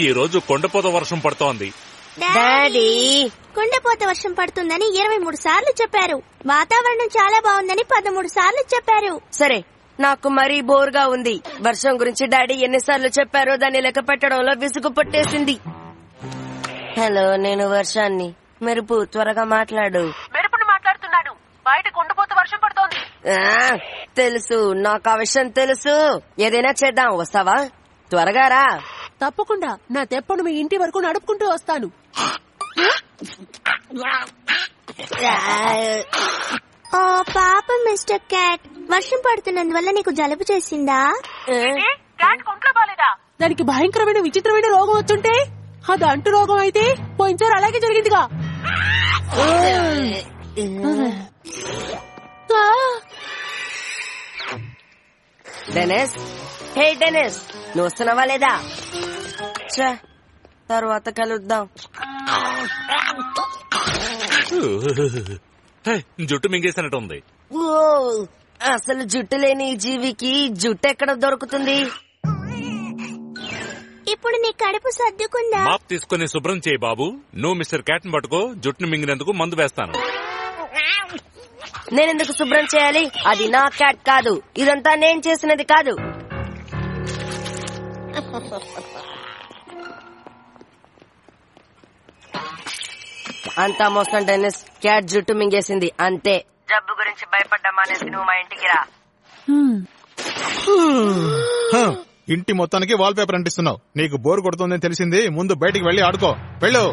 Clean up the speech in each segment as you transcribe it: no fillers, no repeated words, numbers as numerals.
ఈ రోజు కొండపోత వర్షం పడుతోంది. డాడీ, కుండపోత వర్షం పడుతుందని 23 సార్లు చెప్పారు. వాతావరణం చాలా బాగుందని 13 సార్లు చెప్పారు. సరే, నాకు మరీ బోర్గా ఉంది. వర్షం గురించి డాడీ ఎన్నిసార్లు చెప్పారో దాన్ని లెక్క పెట్టడంలో విసుగు పట్టేసింది. హలో, నేను వర్షాన్ని. మెరుపు, త్వరగా మాట్లాడు. మెరుపుని మాట్లాడుతున్నాడు. బయట కుండపోత వర్షం పడుతోంది. తెలుసు, నాకు ఆ విషయం తెలుసు. ఏదైనా చేద్దాం, వస్తావా? త్వరగా రా. తప్పకుండా. నా తెప్పను మీ ఇంటి వరకు నడుపుకుంటూ వస్తాను. ఓ పాప మిస్టర్ క్యాట్, వర్షం పడుతున్నందువల్ల నీకు జలుబు చేసిందా? దానికి భయంకరమైన విచిత్రమైన రోగం వచ్చుంటే, అది అంటు రోగం అయితే పోయినసారి అలాగే జరిగిందిగా. డెనిస్, హే డెనిస్, నువ్వు వస్తున్నావా లేదా? తర్వాత కలుద్దాం. జుట్టు మింగేసినట్టు ఉంది. అసలు జుట్టు లేని జీవికి జుట్టు ఎక్కడ దొరుకుతుంది? ఇప్పుడు నీ కడుపు సర్దుకుందా? మాప్ తీసుకుని శుభ్రం చేయి బాబు. నువ్వు మిస్టర్ క్యాట్ ని పట్టుకో, జుట్టును మింగినందుకు మందు వేస్తాను. నేనెందుకు శుభ్రం చేయాలి? అది నా క్యాట్ కాదు. ఇదంతా నేను చేసినది కాదు. అంతా మోసం డెన్నిస్. క్యాట్ జుట్టు మింగేసింది అంతే. జబ్బు గురించి భయపడ్డా మానేసి నువ్వు మా ఇంటికి రా. ఇంటి మొత్తానికి వాల్ పేపర్ అంటిస్తున్నావు. నీకు బోర్ కొడుతుందని తెలిసింది. ముందు బయటికి వెళ్లి ఆడుకో. వెళ్ళు.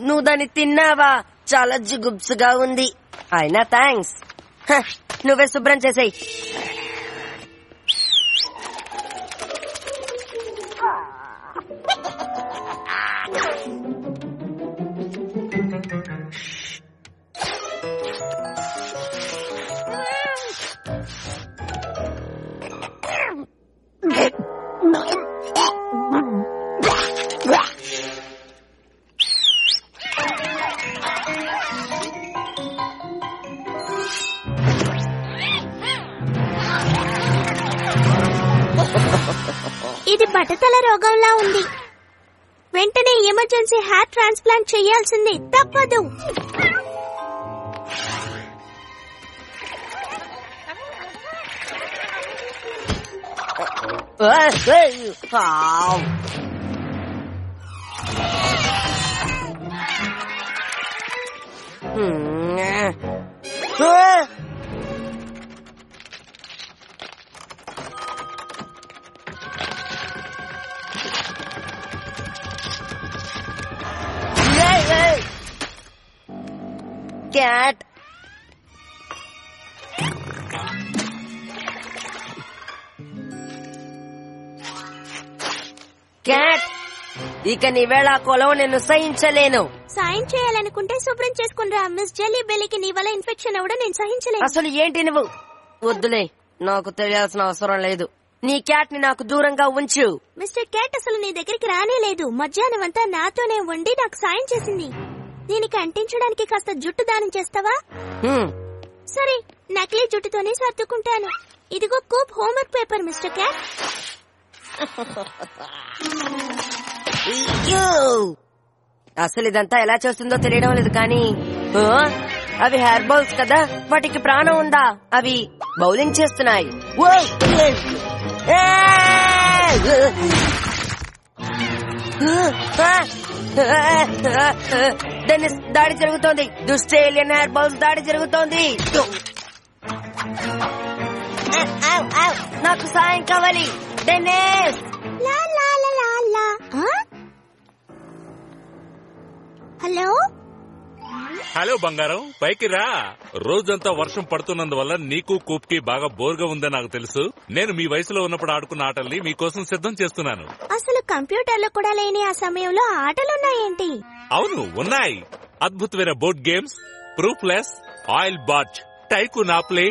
నువ్వు దాన్ని తిన్నావా? చాలా జిగుప్సుగా ఉంది. అయినా థ్యాంక్స్. నువ్వే శుభ్రం చేసేయ్. ఇది బట్టతల రోగంలా ఉంది. వెంటనే ఎమర్జెన్సీ హెయిర్ ట్రాన్స్ప్లాంట్ చేయాల్సింది. తప్పదు. క్యాట్, క్యాట్, ఇక నీ వేళ కొలవ నేను సహించలేను. సాయం చేయాలనుకుంటే శుభ్రం చేసుకుని రా. మిస్ జెల్లీ బెల్లీకి నీ వల్ల ఇన్ఫెక్షన్ అవ్వడం నేను సహించలేను. అసలు ఏంటి నువ్వు? వద్దులే, నాకు తెలియాల్సిన అవసరం లేదు. నీ క్యాట్ ని నాకు దూరంగా ఉంచు. మిస్టర్ క్యాట్ అసలు నీ దగ్గరికి రానే లేదు. మధ్యాహ్నం అంతా నాతోనే ఉండి నాకు సాయం చేసింది. దీనికి అంటించడానికి కాస్త జుట్టు దానం చేస్తావా? సరే, నకిలీ జుట్టుతోనే సర్దుకుంటాను. ఇదిగో Koop homework paper mister cat. అసలు ఇదంతా ఎలా చేస్తుందో తెలియడం లేదు. కానీ అవి హెయిర్ బౌల్స్ కదా, వాటికి ప్రాణం ఉందా? అవి బౌలింగ్ చేస్తున్నాయి. డెన్నిస్, దాడి జరుగుతోంది. దుష్ట ఏలియన్ హెయిర్ బౌల్స్ దాడి జరుగుతోంది. నాకు సాయం కావాలి డెన్నిస్. హలో హలో బంగారం, పైకి రా. రోజంతా వర్షం పడుతున్నందువల్ల నీకు కూప్ కి బాగా బోర్గా ఉందని నాకు తెలుసు. నేను మీ వయసులో ఉన్నప్పుడు ఆడుకున్న ఆటల్ని మీకోసం సిద్ధం చేస్తున్నాను. అసలు కంప్యూటర్లో కూడా లేని ఆ సమయంలో ఆటలున్నాయేంటి? అవును, ఉన్నాయి. అద్భుతమైన బోర్డ్ గేమ్స్, ప్రూఫ్లెస్, ఆయిల్ బాట్, టైకు నాప్లే,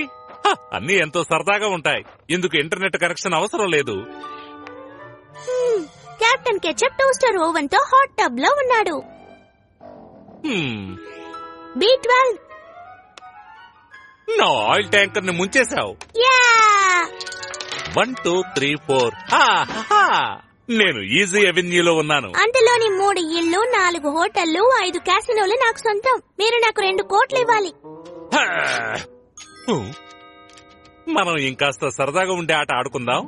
అన్ని ఎంతో సరదాగా ఉంటాయి. ఇందుకు ఇంటర్నెట్ కనెక్షన్ అవసరం లేదు. కెప్టెన్ కెచప్ టోస్టర్ ఓవెన్ తో హాట్ టబ్ లో ఉన్నాడు. నా ఆయిల్ ట్యాంకర్ ని ముంచేశావు. 1 2 3 4 నేను ఈజీ అవెన్యూలో ఉన్నాను. అందులోని 3 ఇళ్ళు, 4 హోటళ్లు, 5 క్యాసినోలు నాకు సొంతం. మీరు నాకు 2 కోట్లు ఇవ్వాలి. మనం ఇంకాస్త సరదాగా ఉండే ఆట ఆడుకుందాం.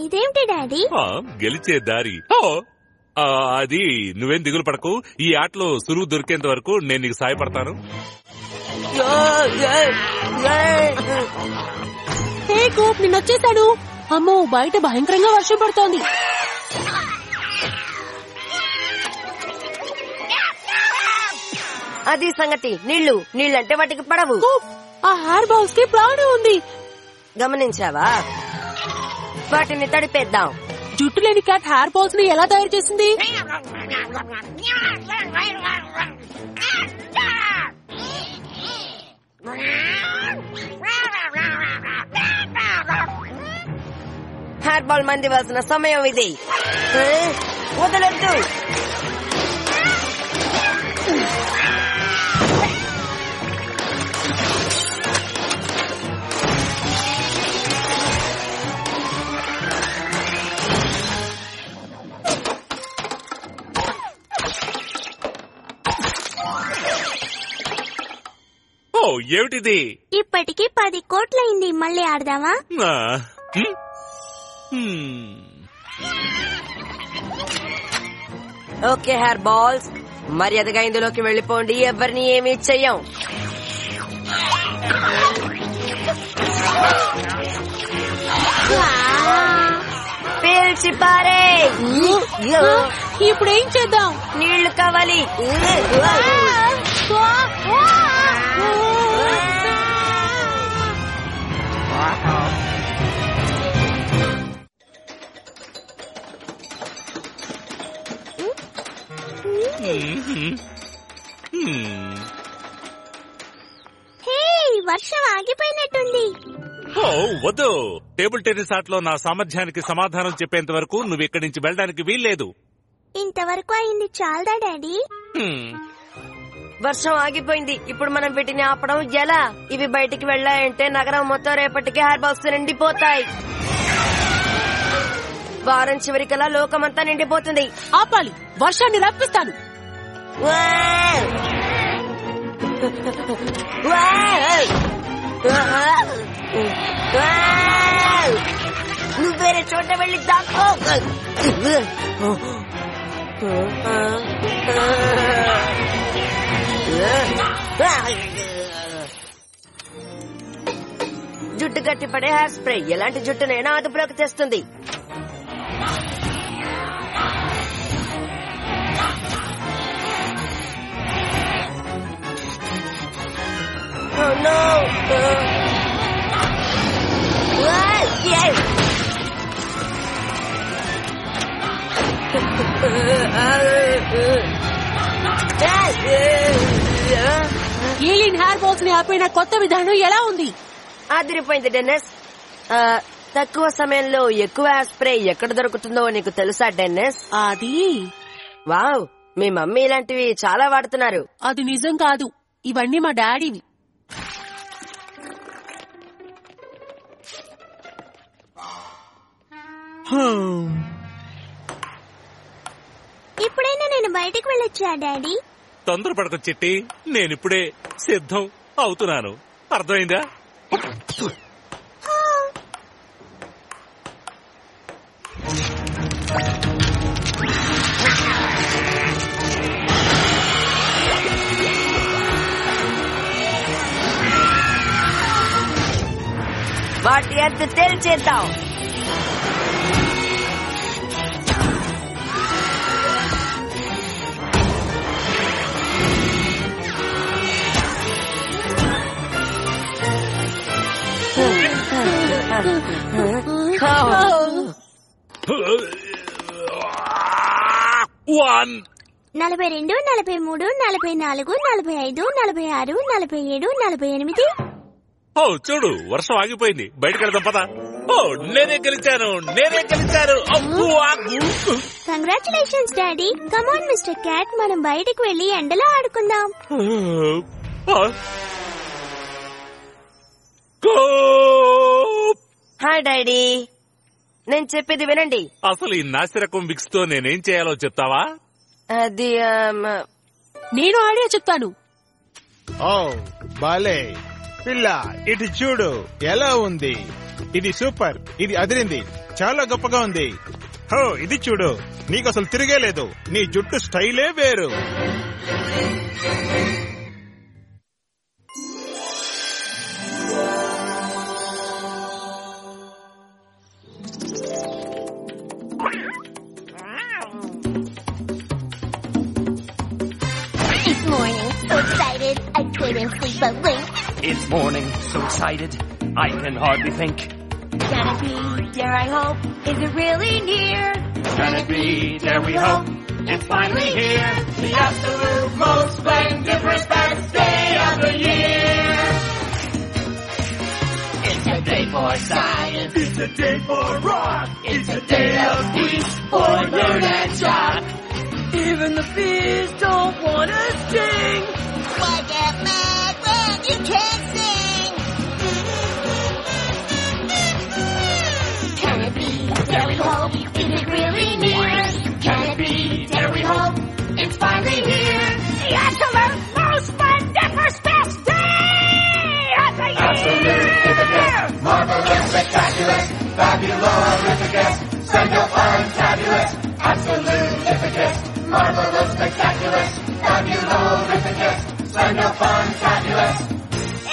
ఇదేమిటి డాడీ? గెలిచే దారి. అది నువ్వేం దిగులు పడకు. ఈ ఆటలో సులువు దొరికేంత వరకు నేను నీకు సాయపడతాను. హే కూప్, నిన్నొచ్చేసాడు. అమ్మో, బయట భయంకరంగా వర్షం పడుతోంది. అది సంగతి. నీళ్ళంటే వాటికి పడవు. కూప్, ఆ హెయిర్ బాల్స్ కి ప్రాణం ఉంది. గమనించావా? వాటిని తడిపేద్దాం. జుట్టు లేని క్యాట్ హెయిర్ బాల్స్ ని ఎలా తయారు చేసింది? హెయిర్ బాల్ మందివలసిన సమయం ఇది. వదలొద్దు. ఏమిటిది? ఇప్పటికి 10 కోట్లయింది. మళ్ళీ ఆడదామా? ఓకే హెయిర్ బాల్స్, మర్యాదగా ఇందులోకి వెళ్లిపోండి. ఎవరిని ఏమీ చెయ్యం. పీల్చి పారే. ఇప్పుడు ఏం చేద్దాం? నీళ్లు కావాలి. వర్షం ఆగిపోయినట్టుంది. వద్దు. టేబుల్ టెన్నిస్ ఆటలో నా సామర్థ్యానికి సమాధానం చెప్పేంత వరకు నువ్వు ఇక్కడి నుంచి వెళ్ళడానికి వీల్లేదు. ఇంతవరకు అయింది చాలదా డాడీ? వర్షం ఆగిపోయింది. ఇప్పుడు మనం వీటిని ఆపడం ఎలా? ఇవి బయటికి వెళ్ళాయంటే నగరం మొత్తం రేపటికి హెయిర్ బాల్స్ నిండిపోతాయి. వారం చివరికల్లా లోకమంతా నిండిపోతుంది. ఆపాలి. వర్షాన్ని రప్పిస్తాను. నువ్వు వేరే చోట వెళ్ళి దాక్కో. జుట్టు గట్టిపడే హెయిర్ స్ప్రే ఎలాంటి జుట్టునైనా అదుపులోకి తెస్తుంది. Oh no! Alien hair balls ని ఆపైన కొత్త విధానం ఎలా ఉంది? అదిరిపోయింది డెన్నిస్. తక్కువ సమయంలో ఎక్కువ హెయిర్ స్ప్రే ఎక్కడ దొరుకుతుందో నీకు తెలుసా డెన్నిస్? అది వావ్, మీ మమ్మీ ఇలాంటివి చాలా వాడుతున్నారు. అది నిజం కాదు, ఇవన్నీ మా డాడీవి. ఇప్పుడైనా నేను బయటికి వెళ్ళొచ్చా డాడీ? తొందరపడకు చిట్టి, నేనిప్పుడే సిద్ధం అవుతున్నాను. అర్థమైందా? వాటి అంత తేల్చేద్దాం. వన్ 42, 43, 44, 45, 46, 47, 48. చూడు, వర్షం ఆగిపోయింది. బయటకు వెళ్దాం పద. నేనే గెలిచాను. Congratulations daddy. Come on mister cat, మనం బయటకు వెళ్లి ఎండలో ఆడుకుందాం. కోప్ హాయ్ డాడీ, నేను చెప్పేది వినండి. అసలు ఈ నాసిరకం మిక్స్ తో నేనేం చేయాలో చెప్తావా? అది నేను ఐడియా చెప్తాను. ఓ బాలే పిల్ల, ఇటు చూడు ఎలా ఉంది. ఇది సూపర్, ఇది అదిరింది, చాలా గొప్పగా ఉంది. హో ఇది చూడు, నీకు అసలు తిరిగే లేదు. నీ జుట్టు స్టైలే వేరు. It's morning, so excited, I couldn't sleep a wink. It's morning, so excited, I can hardly think. Gonna be, dare I hope, is it really near? Gonna be, there we hope, it's finally here. The absolute most splendiferous best day of the year. It's a day for science, it's a day for rock, it's a day of peace for nerd and jock. Even the bees don't wanna sing. Why get mad when you can't sing? Can it be, dare we hope, is it really near? Can it be, there we hope, it's finally here. The absolute most splendiferous best day of the year! Absolute, marvelous, spectacular, fabulous, fantabulous, absolute, marvelous, spectacular, fabulous, fantabulous.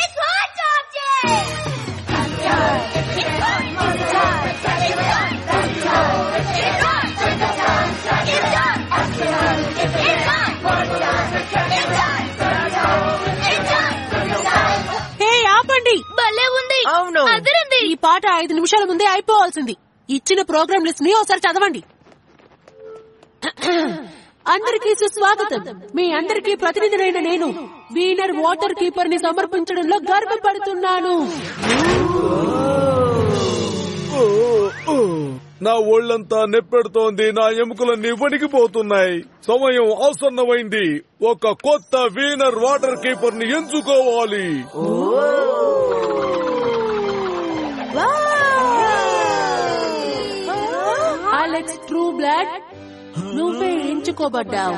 It's hot dog day! Hot dog! It's on! It's on! It's on! It's on! It's on! It's on! It's on! హే ఆపండి. భలే ఉంది. అవును. అదిరింది. ఈ పాట 5 నిమిషాల ముందే అయిపోవాల్సింది. ఇచ్చిన programme list ని ఒకసారి చదవండి. అందరికీ సుస్వాగతం. మీ అందరికీ ప్రతినిధినైన నేను వీనర్ వాటర్ కీపర్ ని సమర్పించడంలో గర్వపడుతున్నాను. నా ఒళ్ళంతా నెప్పెడుతోంది, నా ఎముకలన్నీ వణికిపోతున్నాయి. సమయం ఆసన్నమైంది. ఒక కొత్త వీనర్ వాటర్ కీపర్ ని ఎంచుకోవాలి. అలెక్స్ ట్రూ బ్లడ్, నువ్వే ఎంచుకోబడ్డావు.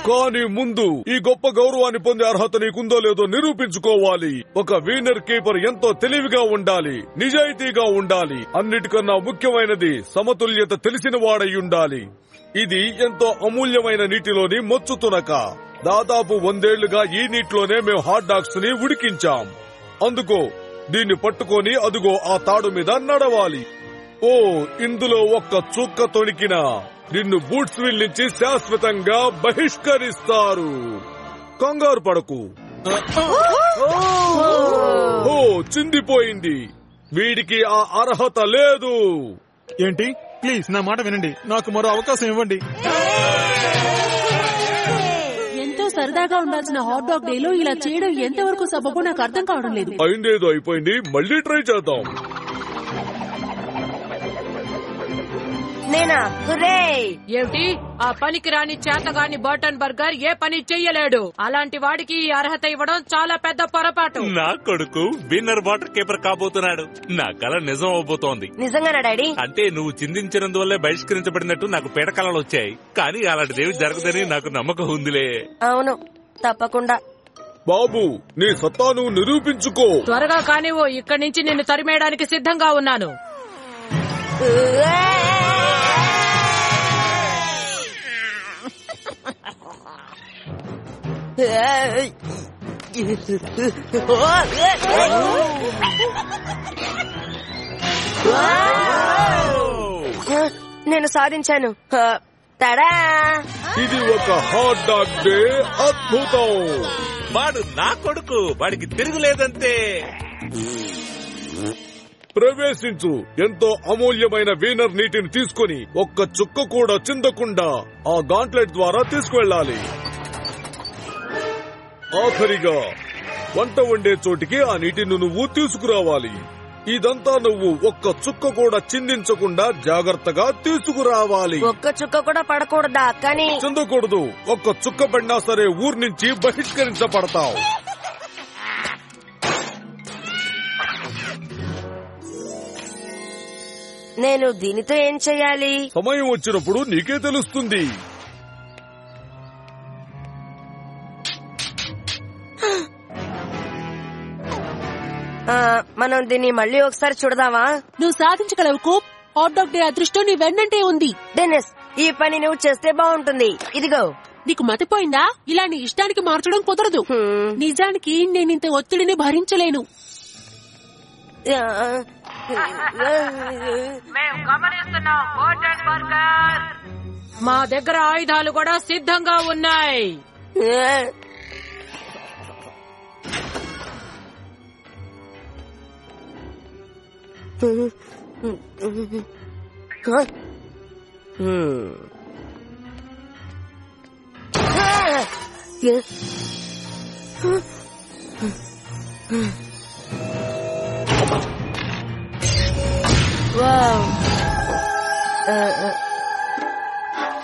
కానీ ముందు ఈ గొప్ప గౌరవాన్ని పొందే అర్హత నీకుందో లేదో నిరూపించుకోవాలి. ఒక వీనర్ కీపర్ ఎంతో తెలివిగా ఉండాలి, నిజాయితీగా ఉండాలి. అన్నిటికన్నా ముఖ్యమైనది సమతుల్యత తెలిసిన వాడై ఉండాలి. ఇది ఎంతో అమూల్యమైన నీటిలోని మచ్చు తునక. దాదాపు 100 ఏళ్లుగా ఈ నీటిలోనే మేము హాట్ డాగ్స్ ని ఉడికించాం. అందుకో దీన్ని పట్టుకొని అదుగో ఆ తాడు మీద నడవాలి. ఓ ఇందులో ఒక్క చుక్క తొణికినా నిన్ను బూట్స్ విల్ నుంచి శాశ్వతంగా బహిష్కరిస్తారు. కంగారు పడకు. ఓ చిందిపోయింది. వీడికి ఆ అర్హత లేదు. ఏంటి? ప్లీజ్ నా మాట వినండి, నాకు మరో అవకాశం ఇవ్వండి. ఎంతో సరదాగా ఉండాల్సిన హాట్ డాగ్ డేలో ఇలా చేయడం ఎంతవరకు సబబో నాకు అర్థం కావడం లేదు. అయిందేదో అయిపోయింది, మళ్ళీ ట్రై చేద్దాం. నేనా? హుర్రే! ఏమిటి? ఆ పనికి రాని చేతగాని బర్టన్ బర్గర్ ఏ పని చెయ్యలేడు. అలాంటి వాడికి ఈ అర్హత ఇవ్వడం చాలా పెద్ద పొరపాటు. నా కొడుకు విన్నర్ వాటర్ కీపర్ కాబోతున్నాడు. నా కల నిజం అవబోతోంది. నిజంగానా డాడీ? అంటే నువ్వు చిందించినందువల్లే బహిష్కరించబడినట్టు నాకు పీడకలలు వచ్చాయి. కానీ అలాంటిదేమి జరగదని నాకు నమ్మకం ఉందిలే. అవును, తప్పకుండా. బాబు, నీ సత్తా నువ్వు నిరూపించుకో. త్వరగా కానివ్వు, ఇక్కడి నుంచి నిన్ను తరిమేయడానికి సిద్ధంగా ఉన్నాను. నేను సాధించాను. తడా! ఇది ఒక హాట్ డాగ్ డే అద్భుతం. వాడు నా కొడుకు, వాడికి తిరుగులేదంతే. ప్రవేశించు. ఎంతో అమూల్యమైన వీనర్ నీటిని తీసుకుని ఒక్క చుక్క కూడా చిందకుండా ఆ గాంట్లెట్ ద్వారా తీసుకువెళ్ళాలి. ఆఖరిగా వంట వండే చోటికి ఆ నీటిని నువ్వు తీసుకురావాలి. ఇదంతా నువ్వు ఒక్క చుక్క కూడా చిందించకుండా జాగ్రత్తగా తీసుకురావాలి. ఒక్క చుక్క కూడా పడకూడదా? కానీ చిందకూడదు. ఒక్క చుక్క పడినా సరే ఊరు నుంచి బహిష్కరించబడతావు. నేను దీనితో ఏం చెయ్యాలి? సమయం వచ్చినప్పుడు నీకే తెలుస్తుంది. మనం దీన్ని మళ్ళీ ఒకసారి చూడదామా? నువ్వు సాధించగలవు కూప్. హాట్ డాగ్ డే అదృష్టం నీ వెన్నంటే ఉంది. డెన్నిస్, ఈ పని నువ్వు చేస్తే బాగుంటుంది. ఇదిగో. నీకు మతిపోయిందా? ఇలా నీ ఇష్టానికి మార్చడం కుదరదు. నిజానికి నేనింత ఒత్తిడిని భరించలేను. మా దగ్గర ఆయుధాలు కూడా సిద్ధంగా ఉన్నాయి.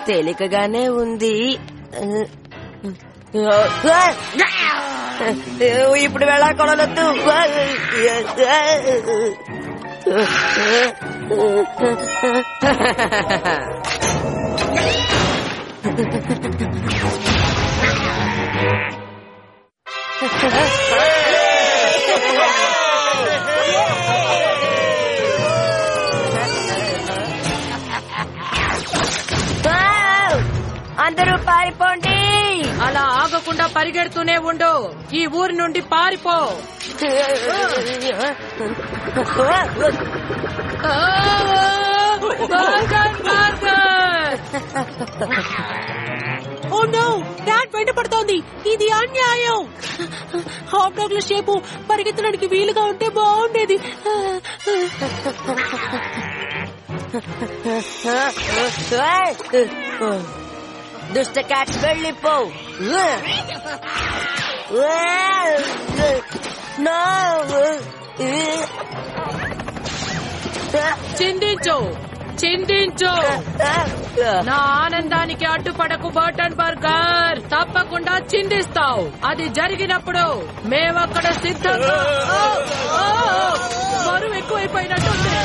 తేలికగానే ఉంది. ఇప్పుడు వెళ్ళా కొనలొద్దు. అందరూ పారిపోండి. అలా ఆగకుండా పరిగెడుతూనే ఉండు. ఈ ఊరి నుండి పారిపో. ఓ నో, క్యాట్ వెంటపడుతోంది. ఇది అన్యాయం. హాట్ డాగ్ల షేపు పరిగెత్తడానికి వీలుగా ఉంటే బాగుండేది. దుష్ట క్యాట్ వెళ్ళిపో. చిందించు, చిందించు. నా ఆనందానికి అడ్డుపడకు బర్టన్ బర్గర్. తప్పకుండా చిందిస్తావు. అది జరిగినప్పుడు మేమక్కడ సిద్ధంగా. బరువు ఎక్కువైపోయినట్టుంది.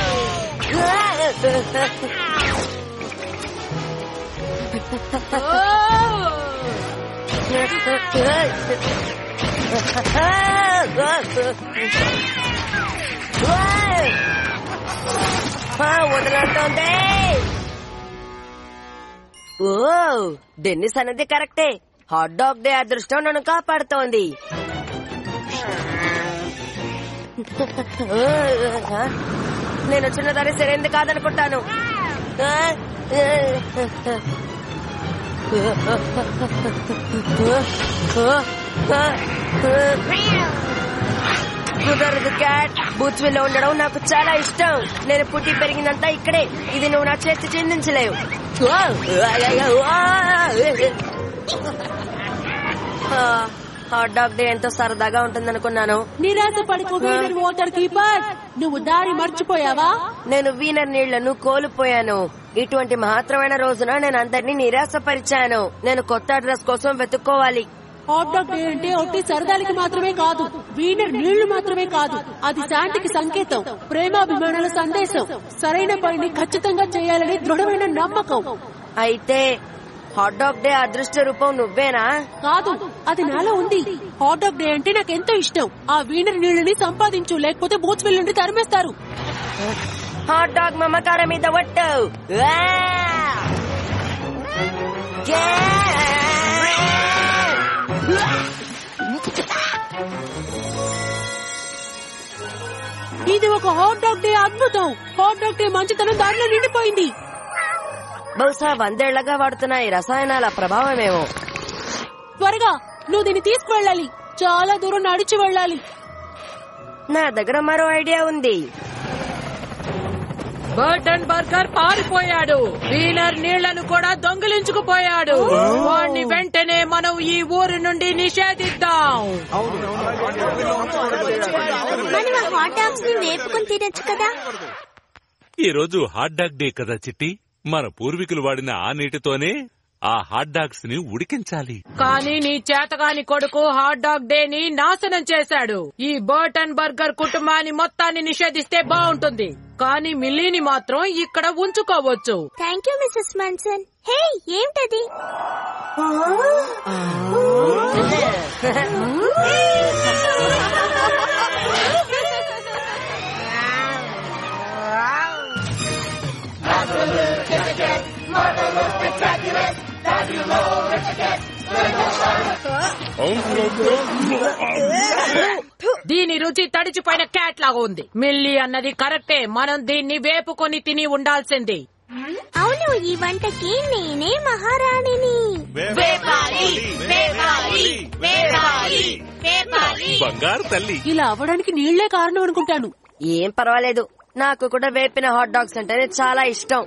వదలంటోంది. ఓ, డెన్నిస్ అనేది కరెక్టే. హాట్ డాగ్ డే అదృష్టం నన్ను కాపాడుతోంది. నేను వచ్చిన దారి సరైనది కాదనుకుంటాను. కుదరదు క్యాట్. బూత్విల్ లో ఉండడం నాకు చాలా ఇష్టం. నేను పుట్టి పెరిగినంతా ఇక్కడే. ఇది నువ్వు నా చేతి చెందించలేవు. హాట్ డాగ్ డే ఎంతో సరదాగా ఉంటుందనుకున్నాను. నిరాశ పడుకో వీనర్ వాటర్ కీపర్. నువ్వు దారి మర్చిపోయావా? నేను వీనర్ నీళ్లను కోల్పోయాను. ఇటువంటి మహత్తరమైన రోజున నేను అందరినీ నిరాశపరిచాను. నేను కొత్త అడ్రస్ కోసం వెతుక్కోవాలి. హాట్ డాగ్ డే అంటే ఒట్టి సరదాలకి మాత్రమే కాదు, వీనర్ నీళ్లు మాత్రమే కాదు. అది శాంతికి సంకేతం, ప్రేమాభిమానాల సందేశం, సరైన పనిని ఖచ్చితంగా చేయాలని దృఢమైన నమ్మకం. అయితే హాట్ డాగ్ డే అదృష్ట రూపం నువ్వేనా? కాదు, అది నాలో ఉంది. హాట్ డాగ్ డే అంటే నాకెంతో ఇష్టం. ఆ వీనర్ నీళ్ళని సంపాదించు, లేకపోతే బూత్స్విల్ నుండి తరిమేస్తారు. హాట్ డాగ్ మమకారం మీద ఒట్టు. ఇది ఒక హాట్ డాగ్ డే అద్భుతం. హాట్ డాగ్ డే మంచితనం దారిలో నిండిపోయింది. బహుశా 100 ఏళ్లగా వాడుతున్న ఈ రసాయనాల ప్రభావమేమో. త్వరగా నువ్వు దీన్ని తీసుకువెళ్ళాలి. చాలా దూరం నడిచి వెళ్ళాలి. నా దగ్గర మరో ఐడియా ఉంది. బర్టన్ బర్గర్ పారిపోయాడు. వీనర్ నీళ్లను కూడా దొంగిలించుకుపోయాడు. వాడిని వెంటనే మనం ఈ ఊరు నుండి నిషేధిద్దాం. మనం హాట్ డాగ్స్ ని వేపుకుని తినొచ్చు కదా. ఈ రోజు హాట్ డాగ్ డే కదా చిట్టి. మన పూర్వీకులు వాడిన ఆ నీటితోనే ఆ హాట్ డాగ్స్ ని ఉడికించాలి. కానీ నీ చేతగాని కొడుకు హాట్ డాగ్ డే ని నాశనం చేశాడు. ఈ బర్టన్ బర్గర్ కుటుంబాన్ని మొత్తాన్ని నిషేధిస్తే బాగుంటుంది, కానీ మిల్లీని మాత్రం ఇక్కడ ఉంచుకోవచ్చు. Thank you Mrs Munson. Hey, ఏంటది? దీని రుచి తడిచిపోయిన క్యాట్ లాగా ఉంది. మిల్లీ అన్నది కరెక్టే, మనం దీన్ని వేపుకొని తిని ఉండాల్సింది. అవును, ఈ వంటకి నేనే మహారాణిని. బంగారు తల్లి. ఇలా అవ్వడానికి నీళ్లే కారణం అనుకుంటాను. ఏం పర్వాలేదు, నాకు కూడా వేపిన హాట్ డాగ్స్ అంటేనే చాలా ఇష్టం.